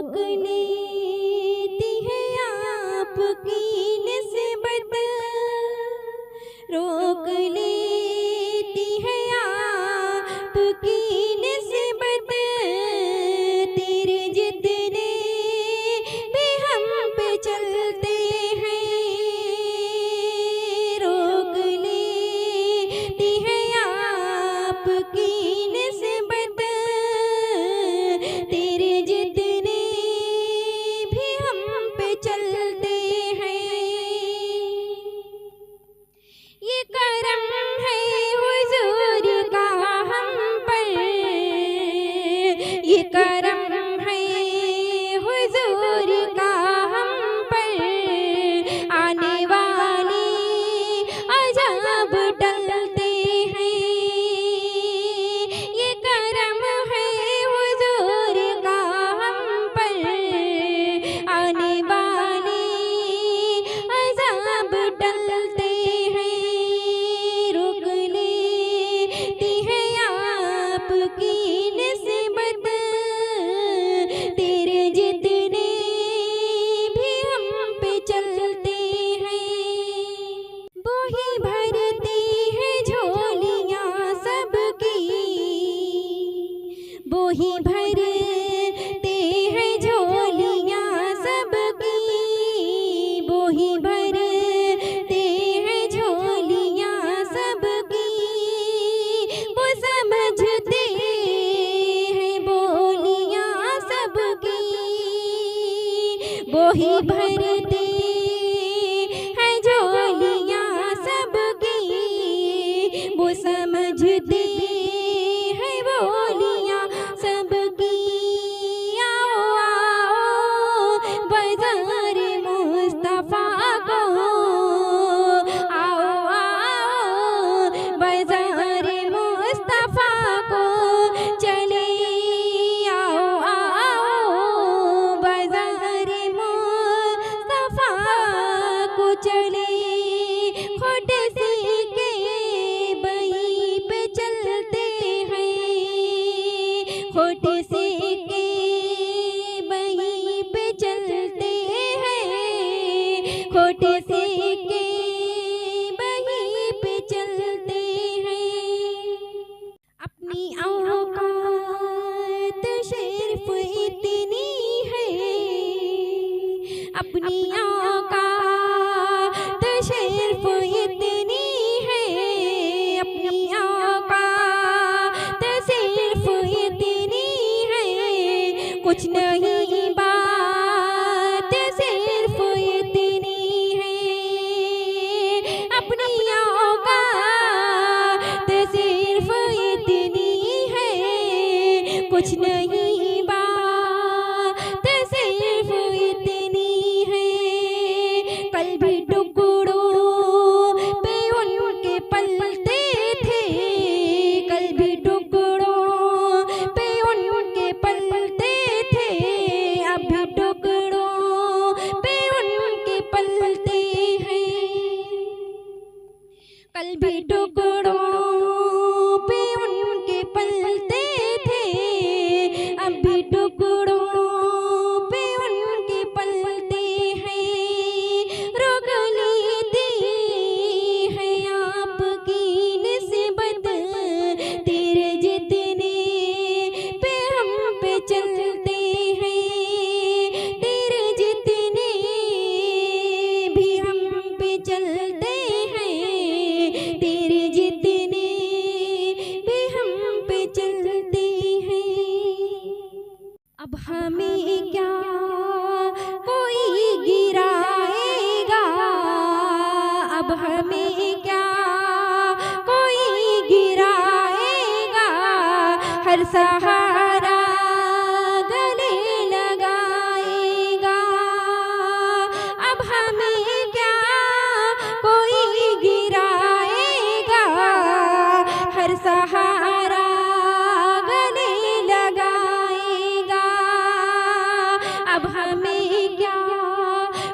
रोक लेती है आपकी निस्बत, रोक लेती है आपकी निस्बत। तेरे जितने भी हम पे चलते हैं, रोक लेती है आपकी निस्बत। तेरे जितने भी हम पे चलते हैं, ये करम है हुजूर का हम पर, ये करम है हुजूर का हम पर। आने वाले अज़ाब टलते हैं, ये करम है हुजूर का हम पर। आने वाले अज़ाब टलते हैं, रोक लेती है आपकी निस्बत। तेरे जितने भी हम पे चलते हैं, वो ही भरती है झोलियाँ सबकी, वो ही भरते हैं झोलियाँ सबकी, वो ही भरते हैं झोलियाँ सबकी। वो समझते हैं बोलियाँ सबकी, वो ही भरते हैं झोलियाँ सबकी। वो समझते हैं बोलियाँ सबकी। आओ आओ बाज़ार मुस्तफ़ा को, आओ आओ बाज़ार मुस्तफ़ा को चले। आओ आओ बाज़ार मुस्तफ़ा को चले। खोट से के बही पे चलते हैं, खोट से के बही पे चलते हैं, खोट से के बही पे चलते हैं। अपनी औकात सिर्फ इतनी है, अपनी औकात सिर्फ इतनी है, अपनी औकात सिर्फ इतनी है। कुछ नहीं बात सिर्फ इतनी है, अपनी औकात सिर्फ इतनी है। कुछ नहीं बात सिर्फ इतनी है। कल भी टुकड़ों पे उनके पलते थे, कल भी टुकड़ों पे उनके पलते थे। अब भी टुकड़ों पे उनके पलते हैं, कल भी टुकड़ों पे उनके पलते थे। अब भी टुकड़ों पे उनके पलते हैं, रोक लेती है आपकी निस्बत। तेरे जितने पे हम पे चलते हैं, तेरे जितने भी हम पे चलते हैं, तेरे जितने भी हम पे चलते हैं। अब हमें क्या कोई गिराएगा, अब हमें क्या कोई गिराएगा। हर सहारा गले लगाएगा, अब हमें क्या कोई गिराएगा। हर सहारा गले लगाएगा, अब हमें क्या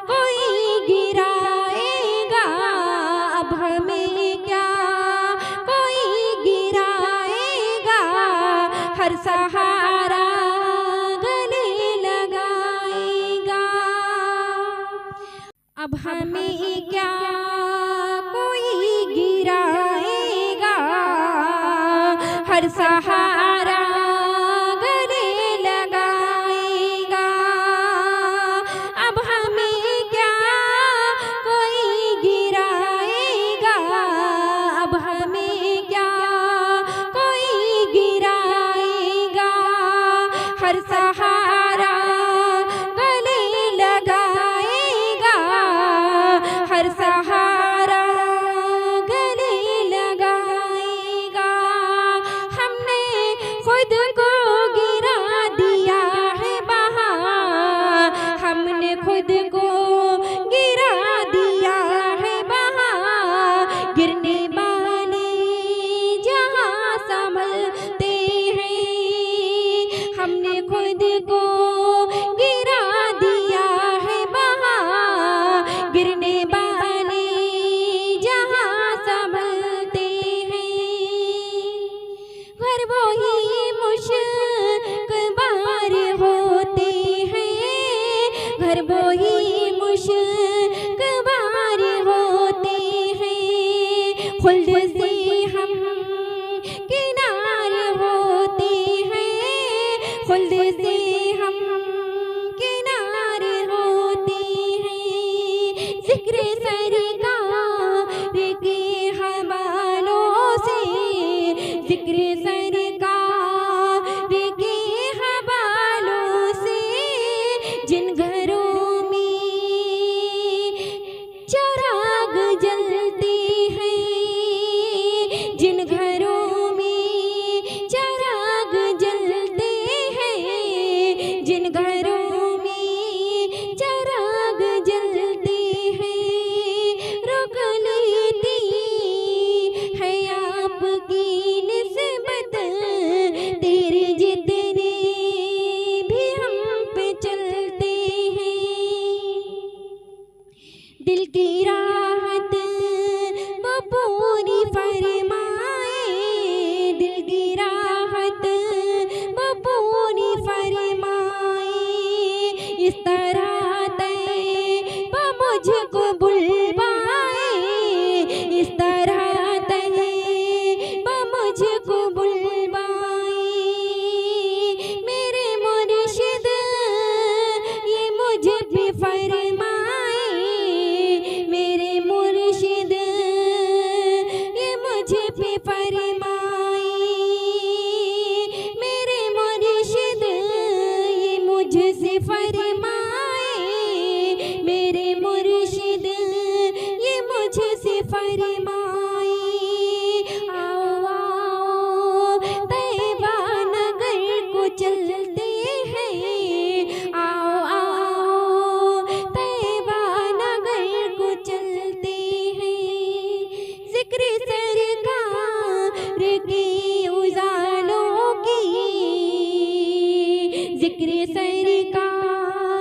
कोई गिराएगा। अब हमें क्या कोई गिराएगा। हर सहारा गले लगा अब हमें क्या कोई गिराएगा, हर सहारा गले लगाएगा। अब हमें क्या कोई गिराएगा, अब हमें क्या कोई गिराएगा, हर सहारा गले लगाएगा, हर सहारा गले लगाएगा। हमने खुद को गिरा दिया है वहाँ, हमने खुद को गिरा दिया है वहाँ, गिरने वाले जहाँ संभलते हैं। हमने खुद को गिरा दिया है वहाँ, गिरने वाले जहाँ संभलते हैं। घर वो ही मुश्किल होते हैं, घर वो ही मुश्किल होते हैं। खुल्द से हम किनारे होते हैं, खुल्द से हम किनारे होते हैं। जिक्र सरकार के हवालों से, जिक्र सरकार के हवालों से, जिन घरों में चिराग जलते हैं, जिन घरों में चिराग जलते हैं, जिन घरों में चिराग जलते हैं, रोक लेती है आपकी निस्बत, तेरे जितने भी हम पे चलते हैं। दिल की राहत वो पूरी फरमाए, दिल की राहत वो पूरी फरमाए। इस तरह तय वो मुझको बुलवाए, इस तरह तय वो मुझको बुलवाए। मेरे मुर्शिद ये मुझे भी फरमाए, मेरे मुर्शिद ये मुझे भी फरमाए, मेरे मुर्शिद ये मुझसे फरमाए, मेरे मुर्शिद ये मुझसे फरमाए। आओ आओ तैबा नगर को चलते हैं, आओ आओ तैबा नगर को चलते हैं। जिक्र सरकार के उजालों की, जिक्र सरकार